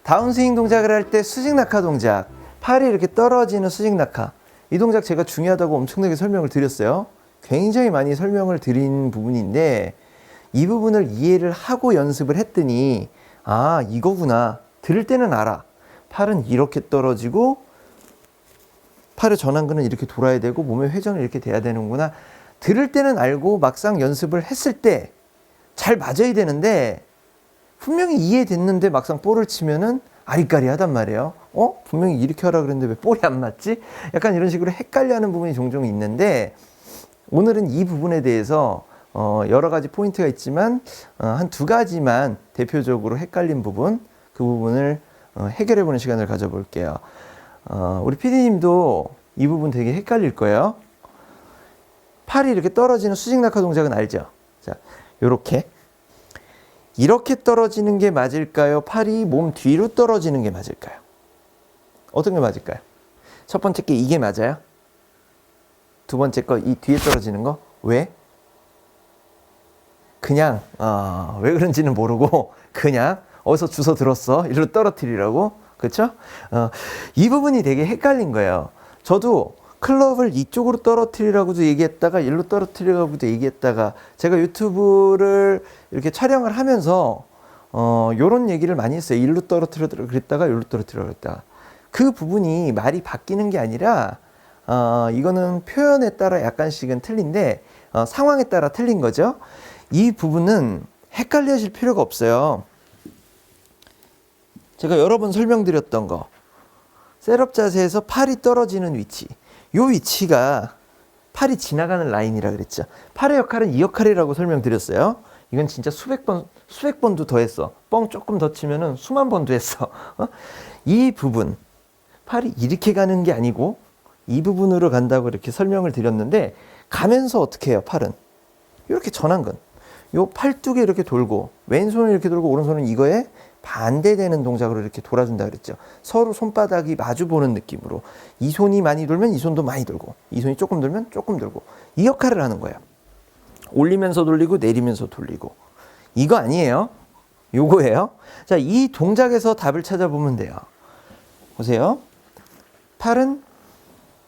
다운스윙 동작을 할 때 수직 낙하 동작, 팔이 이렇게 떨어지는 수직 낙하, 이 동작 제가 중요하다고 엄청나게 설명을 드렸어요. 굉장히 많이 설명을 드린 부분인데 이 부분을 이해를 하고 연습을 했더니 아, 이거구나. 들을 때는 알아. 팔은 이렇게 떨어지고 팔의 전완근은 이렇게 돌아야 되고 몸의 회전이 이렇게 돼야 되는구나. 들을 때는 알고 막상 연습을 했을 때 잘 맞아야 되는데 분명히 이해됐는데 막상 볼을 치면은 아리까리하단 말이에요. 분명히 이렇게 하라 그랬는데 왜 볼이 안 맞지? 약간 이런 식으로 헷갈려하는 부분이 종종 있는데 오늘은 이 부분에 대해서 여러 가지 포인트가 있지만 한 두 가지만 대표적으로 헷갈린 부분, 그 부분을 해결해보는 시간을 가져볼게요. 우리 PD님도 이 부분 되게 헷갈릴 거예요. 팔이 이렇게 떨어지는 수직 낙하 동작은 알죠? 자, 이렇게 떨어지는 게 맞을까요? 팔이 몸 뒤로 떨어지는 게 맞을까요? 어떤 게 맞을까요? 첫 번째 게 이게 맞아요? 두 번째 거 이 뒤에 떨어지는 거? 왜? 그냥 왜 그런지는 모르고 그냥 어디서 주워 들었어 일로 떨어뜨리라고, 그렇죠? 이 부분이 되게 헷갈린 거예요. 저도 클럽을 이쪽으로 떨어뜨리라고도 얘기했다가 일로 떨어뜨리라고도 얘기했다가 제가 유튜브를 이렇게 촬영을 하면서 요런 얘기를 많이 했어요. 일로 떨어뜨려 그랬다가 일로 떨어뜨려 그랬다가. 그 부분이 말이 바뀌는 게 아니라 이거는 표현에 따라 약간씩은 틀린데 상황에 따라 틀린 거죠. 이 부분은 헷갈려질 필요가 없어요. 제가 여러 번 설명드렸던 거, 셋업 자세에서 팔이 떨어지는 위치, 요 위치가 팔이 지나가는 라인이라 그랬죠. 팔의 역할은 이 역할이라고 설명드렸어요. 이건 진짜 수백 번도 더 했어. 뻥 조금 더 치면은 수만 번도 했어. 이 부분, 팔이 이렇게 가는 게 아니고 이 부분으로 간다고 이렇게 설명을 드렸는데 가면서 어떻게 해요? 팔은 이렇게 전완근, 요 팔뚝에 이렇게 돌고 왼손을 이렇게 돌고 오른손은 이거에 반대되는 동작으로 이렇게 돌아준다 그랬죠. 서로 손바닥이 마주 보는 느낌으로 이 손이 많이 돌면 이 손도 많이 돌고 이 손이 조금 돌면 조금 돌고 이 역할을 하는 거예요. 올리면서 돌리고 내리면서 돌리고. 이거 아니에요. 요거예요. 자, 이 동작에서 답을 찾아보면 돼요. 보세요. 팔은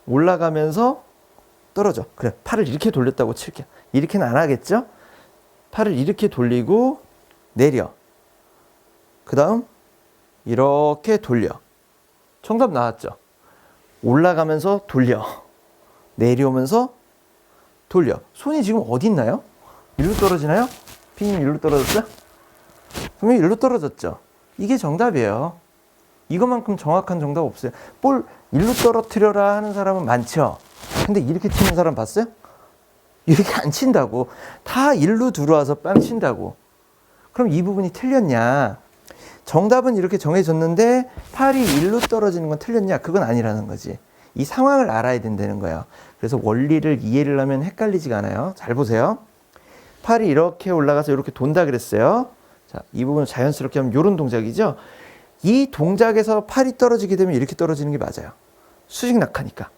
올라가면서 떨어져. 그래, 팔을 이렇게 돌렸다고 칠게요. 이렇게는 안 하겠죠? 팔을 이렇게 돌리고 내려. 그 다음 이렇게 돌려. 정답 나왔죠? 올라가면서 돌려. 내려오면서 돌려. 손이 지금 어디 있나요? 일로 떨어지나요? 피님 일로 떨어졌어요? 분명히 일로 떨어졌죠? 이게 정답이에요. 이것만큼 정확한 정답 없어요. 볼 일로 떨어뜨려라 하는 사람은 많죠? 근데 이렇게 치는 사람 봤어요? 이렇게 안 친다고. 다 일로 들어와서 빵 친다고. 그럼 이 부분이 틀렸냐? 정답은 이렇게 정해졌는데 팔이 일로 떨어지는 건 틀렸냐? 그건 아니라는 거지. 이 상황을 알아야 된다는 거예요. 그래서 원리를 이해를 하면 헷갈리지가 않아요. 잘 보세요. 팔이 이렇게 올라가서 이렇게 돈다 그랬어요. 자, 이 부분을 자연스럽게 하면 이런 동작이죠. 이 동작에서 팔이 떨어지게 되면 이렇게 떨어지는 게 맞아요. 수직 낙하니까.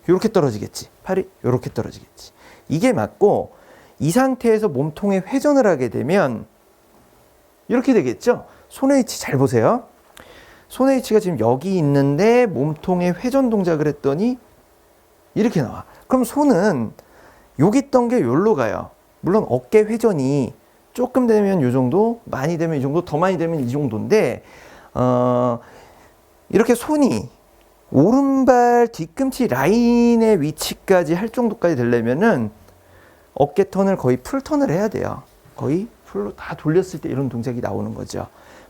이렇게 떨어지겠지. 팔이 이렇게 떨어지겠지. 이게 맞고 이 상태에서 몸통에 회전을 하게 되면 이렇게 되겠죠. 손의 위치 잘 보세요. 손의 위치가 지금 여기 있는데 몸통에 회전 동작을 했더니 이렇게 나와. 그럼 손은 여기 있던 게 여기로 가요. 물론 어깨 회전이 조금 되면 이 정도, 많이 되면 이 정도, 더 많이 되면 이 정도인데 이렇게 손이 오른발 뒤꿈치 라인의 위치까지 할 정도까지 되려면은 어깨 턴을 거의 풀 턴을 해야 돼요. 거의 풀로 다 돌렸을 때 이런 동작이 나오는 거죠.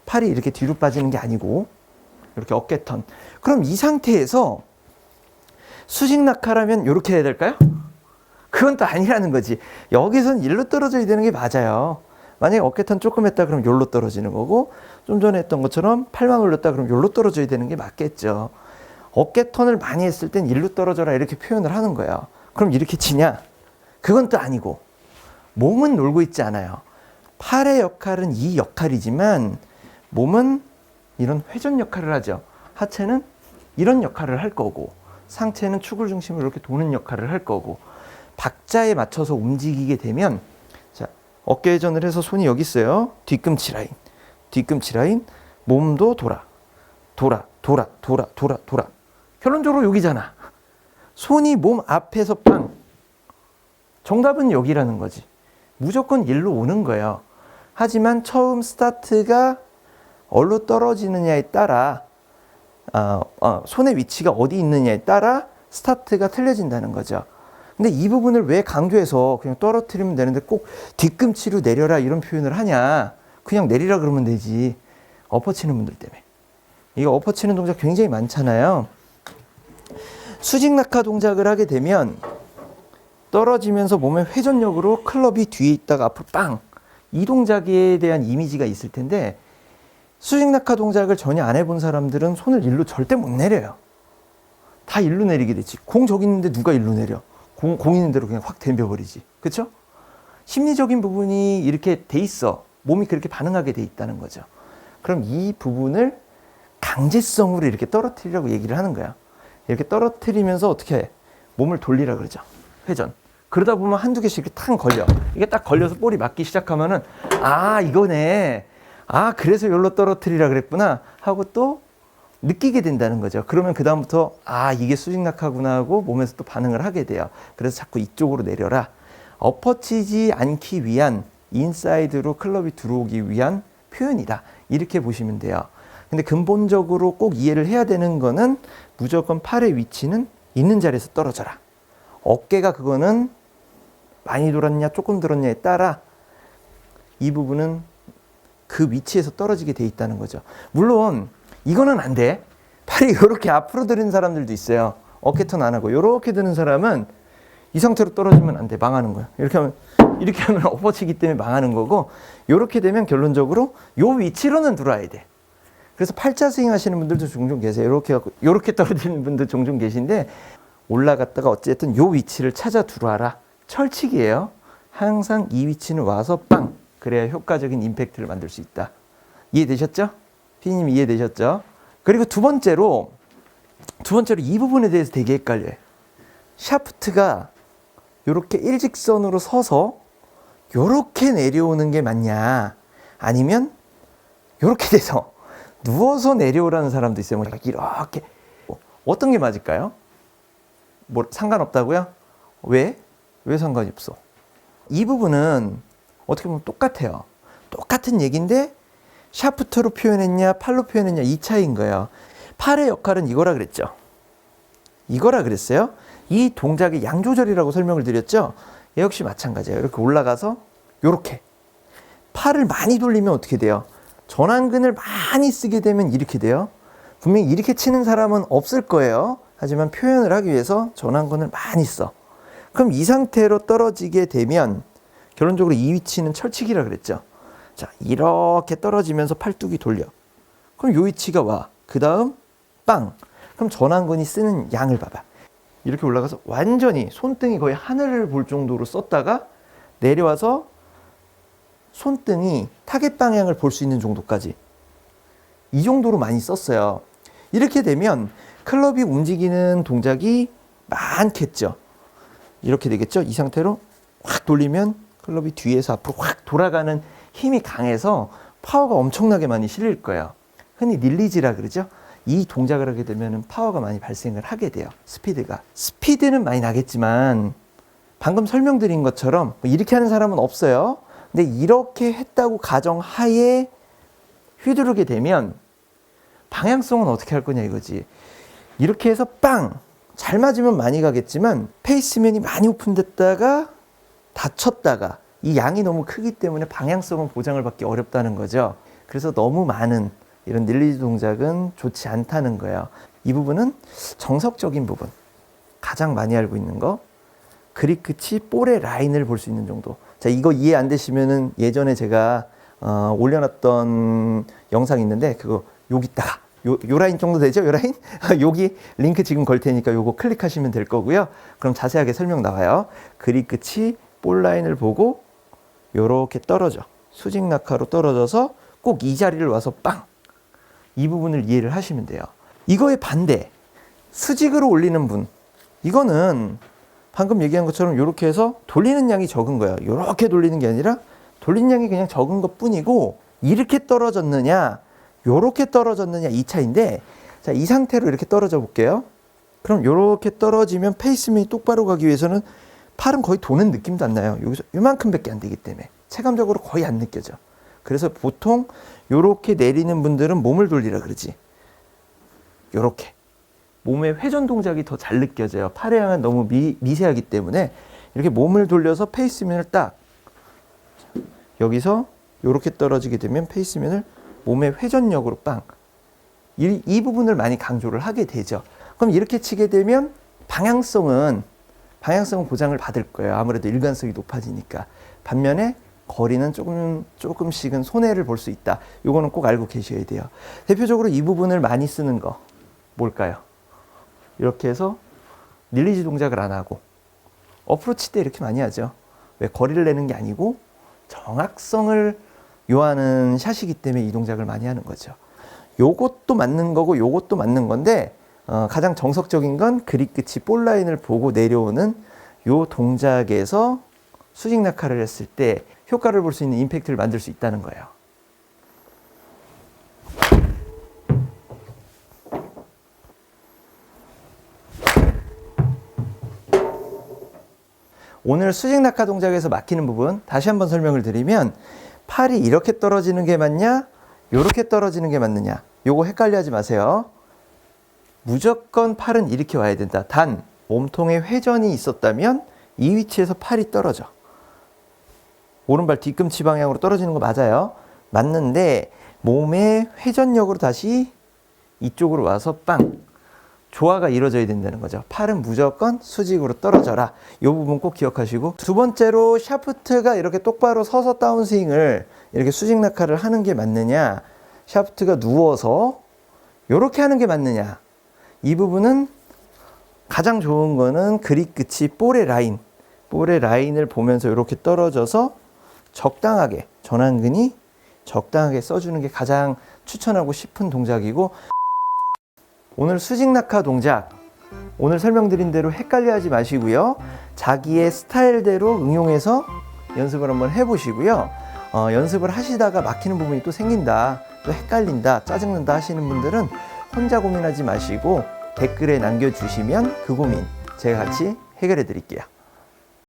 팔이 이렇게 뒤로 빠지는 게 아니고 이렇게 어깨 턴. 그럼 이 상태에서 수직 낙하라면 이렇게 해야 될까요? 그건 또 아니라는 거지. 여기서는 일로 떨어져야 되는 게 맞아요. 만약에 어깨 턴 조금 했다 그러면 여기로 떨어지는 거고 좀 전에 했던 것처럼 팔만 올렸다 그러면 여기로 떨어져야 되는 게 맞겠죠. 어깨 턴을 많이 했을 땐 일로 떨어져라 이렇게 표현을 하는 거예요. 그럼 이렇게 치냐? 그건 또 아니고 몸은 놀고 있지 않아요. 팔의 역할은 이 역할이지만 몸은 이런 회전 역할을 하죠. 하체는 이런 역할을 할 거고 상체는 축을 중심으로 이렇게 도는 역할을 할 거고 박자에 맞춰서 움직이게 되면 자, 어깨 회전을 해서 손이 여기 있어요. 뒤꿈치 라인, 몸도 돌아. 돌아, 돌아, 돌아, 돌아, 돌아. 결론적으로 여기잖아. 손이 몸 앞에서 빵. 정답은 여기라는 거지. 무조건 일로 오는 거예요. 하지만 처음 스타트가 어디로 떨어지느냐에 따라 손의 위치가 어디 있느냐에 따라 스타트가 틀려진다는 거죠. 근데 이 부분을 왜 강조해서 그냥 떨어뜨리면 되는데 꼭 뒤꿈치로 내려라 이런 표현을 하냐. 그냥 내리라 그러면 되지. 엎어치는 분들 때문에. 이거 엎어치는 동작 굉장히 많잖아요. 수직 낙하 동작을 하게 되면 떨어지면서 몸의 회전력으로 클럽이 뒤에 있다가 앞으로 빵! 이 동작에 대한 이미지가 있을 텐데 수직 낙하 동작을 전혀 안 해본 사람들은 손을 일로 절대 못 내려요. 다 일로 내리게 되지. 공 저기 있는데 누가 일로 내려? 공 있는 대로 그냥 확 덤벼버리지. 그렇죠? 심리적인 부분이 이렇게 돼 있어. 몸이 그렇게 반응하게 돼 있다는 거죠. 그럼 이 부분을 강제성으로 이렇게 떨어뜨리라고 얘기를 하는 거야. 이렇게 떨어뜨리면서 어떻게 해? 몸을 돌리라 그러죠. 회전. 그러다 보면 한두 개씩 이렇게 탁 걸려. 이게 딱 걸려서 볼이 맞기 시작하면은 이거네. 그래서 여기로 떨어뜨리라 그랬구나 하고 또 느끼게 된다는 거죠. 그러면 그 다음부터 이게 수직 낙하구나 하고 몸에서 또 반응을 하게 돼요. 그래서 자꾸 이쪽으로 내려라. 엎어치지 않기 위한 인사이드로 클럽이 들어오기 위한 표현이다. 이렇게 보시면 돼요. 근데 근본적으로 꼭 이해를 해야 되는 거는 무조건 팔의 위치는 있는 자리에서 떨어져라. 어깨가 그거는 많이 돌았냐 조금 들었냐에 따라 이 부분은 그 위치에서 떨어지게 돼 있다는 거죠. 물론 이거는 안 돼. 팔이 이렇게 앞으로 드는 사람들도 있어요. 어깨턴 안 하고 이렇게 드는 사람은 이 상태로 떨어지면 안 돼. 망하는 거야. 이렇게 하면 엎어치기 때문에 망하는 거고 이렇게 되면 결론적으로 이 위치로는 들어와야 돼. 그래서 팔자 스윙 하시는 분들도 종종 계세요. 이렇게 떨어지는 분도 종종 계신데 올라갔다가 어쨌든 이 위치를 찾아 들어와라. 철칙이에요. 항상 이 위치는 와서 빵. 그래야 효과적인 임팩트를 만들 수 있다. 이해되셨죠? 피디님 이해되셨죠? 그리고 두 번째로 이 부분에 대해서 되게 헷갈려요. 샤프트가 이렇게 일직선으로 서서 이렇게 내려오는 게 맞냐? 아니면 이렇게 돼서 누워서 내려오라는 사람도 있어요. 이렇게. 어떤 게 맞을까요? 상관없다고요? 왜? 왜 상관이 없어? 이 부분은 어떻게 보면 똑같아요. 똑같은 얘기인데 샤프트로 표현했냐 팔로 표현했냐 이 차이인 거예요. 팔의 역할은 이거라 그랬죠. 이거라 그랬어요. 이 동작의 양 조절이라고 설명을 드렸죠. 얘 역시 마찬가지예요. 이렇게 올라가서 이렇게 팔을 많이 돌리면 어떻게 돼요? 전완근을 많이 쓰게 되면 이렇게 돼요. 분명히 이렇게 치는 사람은 없을 거예요. 하지만 표현을 하기 위해서 전완근을 많이 써. 그럼 이 상태로 떨어지게 되면 결론적으로 이 위치는 철칙이라 그랬죠. 자, 이렇게 떨어지면서 팔뚝이 돌려. 그럼 이 위치가 와. 그 다음 빵. 그럼 전완근이 쓰는 양을 봐봐. 이렇게 올라가서 완전히 손등이 거의 하늘을 볼 정도로 썼다가 내려와서 손등이 타겟 방향을 볼 수 있는 정도까지 이 정도로 많이 썼어요. 이렇게 되면 클럽이 움직이는 동작이 많겠죠. 이렇게 되겠죠. 이 상태로 확 돌리면 클럽이 뒤에서 앞으로 확 돌아가는 힘이 강해서 파워가 엄청나게 많이 실릴 거예요. 흔히 릴리즈라 그러죠. 이 동작을 하게 되면 파워가 많이 발생을 하게 돼요. 스피드는 많이 나겠지만 방금 설명드린 것처럼 이렇게 하는 사람은 없어요. 근데 이렇게 했다고 가정하에 휘두르게 되면 방향성은 어떻게 할 거냐 이거지. 이렇게 해서 빵! 잘 맞으면 많이 가겠지만 페이스면이 많이 오픈됐다가 닫혔다가 이 양이 너무 크기 때문에 방향성은 보장을 받기 어렵다는 거죠. 그래서 너무 많은 이런 릴리즈 동작은 좋지 않다는 거예요. 이 부분은 정석적인 부분. 가장 많이 알고 있는 거. 그립 끝이 볼의 라인을 볼 수 있는 정도. 자, 이거 이해 안 되시면은 예전에 제가 올려놨던 영상이 있는데 그거 여기다가 요 라인 정도 되죠? 요 라인? 여기 링크 지금 걸 테니까 요거 클릭하시면 될 거고요. 그럼 자세하게 설명 나와요. 그립 끝이 볼 라인을 보고 요렇게 떨어져. 수직 낙하로 떨어져서 꼭 이 자리를 와서 빵! 이 부분을 이해를 하시면 돼요. 이거의 반대. 수직으로 올리는 분. 이거는 방금 얘기한 것처럼 이렇게 해서 돌리는 양이 적은 거예요. 이렇게 돌리는 게 아니라 돌리는 양이 그냥 적은 것 뿐이고 이렇게 떨어졌느냐 요렇게 떨어졌느냐 이 차인데, 자, 이 상태로 이렇게 떨어져 볼게요. 그럼 요렇게 떨어지면 페이스면이 똑바로 가기 위해서는 팔은 거의 도는 느낌도 안 나요. 여기서 요만큼밖에 안 되기 때문에 체감적으로 거의 안 느껴져. 그래서 보통 요렇게 내리는 분들은 몸을 돌리라 그러지. 요렇게 몸의 회전 동작이 더 잘 느껴져요. 팔의 양은 너무 미세하기 때문에 이렇게 몸을 돌려서 페이스면을 딱 여기서 요렇게 떨어지게 되면 페이스면을 몸의 회전력으로 빵. 이 부분을 많이 강조를 하게 되죠. 그럼 이렇게 치게 되면 방향성은 보장을 받을 거예요. 아무래도 일관성이 높아지니까. 반면에 거리는 조금씩은 손해를 볼 수 있다. 요거는 꼭 알고 계셔야 돼요. 대표적으로 이 부분을 많이 쓰는 거 뭘까요? 이렇게 해서 릴리즈 동작을 안 하고 어프로치 때 이렇게 많이 하죠. 왜? 거리를 내는 게 아니고 정확성을 요하는 샷이기 때문에 이 동작을 많이 하는 거죠. 요것도 맞는 거고 요것도 맞는 건데 가장 정석적인 건 그립 끝이 볼 라인을 보고 내려오는 요 동작에서 수직 낙하를 했을 때 효과를 볼 수 있는 임팩트를 만들 수 있다는 거예요. 오늘 수직 낙하 동작에서 막히는 부분 다시 한번 설명을 드리면, 팔이 이렇게 떨어지는 게 맞냐 요렇게 떨어지는 게 맞느냐, 요거 헷갈려 하지 마세요. 무조건 팔은 이렇게 와야 된다. 단 몸통에 회전이 있었다면 이 위치에서 팔이 떨어져. 오른발 뒤꿈치 방향으로 떨어지는 거 맞아요. 맞는데 몸의 회전력으로 다시 이쪽으로 와서 빵, 조화가 이루어져야 된다는 거죠. 팔은 무조건 수직으로 떨어져라. 이 부분 꼭 기억하시고, 두 번째로 샤프트가 이렇게 똑바로 서서 다운스윙을 이렇게 수직 낙하를 하는 게 맞느냐, 샤프트가 누워서 이렇게 하는 게 맞느냐, 이 부분은 가장 좋은 거는 그립 끝이 볼의 라인을 보면서 이렇게 떨어져서 적당하게, 전완근이 적당하게 써주는 게 가장 추천하고 싶은 동작이고, 오늘 수직 낙하 동작, 오늘 설명드린 대로 헷갈려 하지 마시고요. 자기의 스타일대로 응용해서 연습을 한번 해보시고요. 연습을 하시다가 막히는 부분이 또 생긴다, 또 헷갈린다, 짜증난다 하시는 분들은 혼자 고민하지 마시고 댓글에 남겨주시면 그 고민 제가 같이 해결해 드릴게요.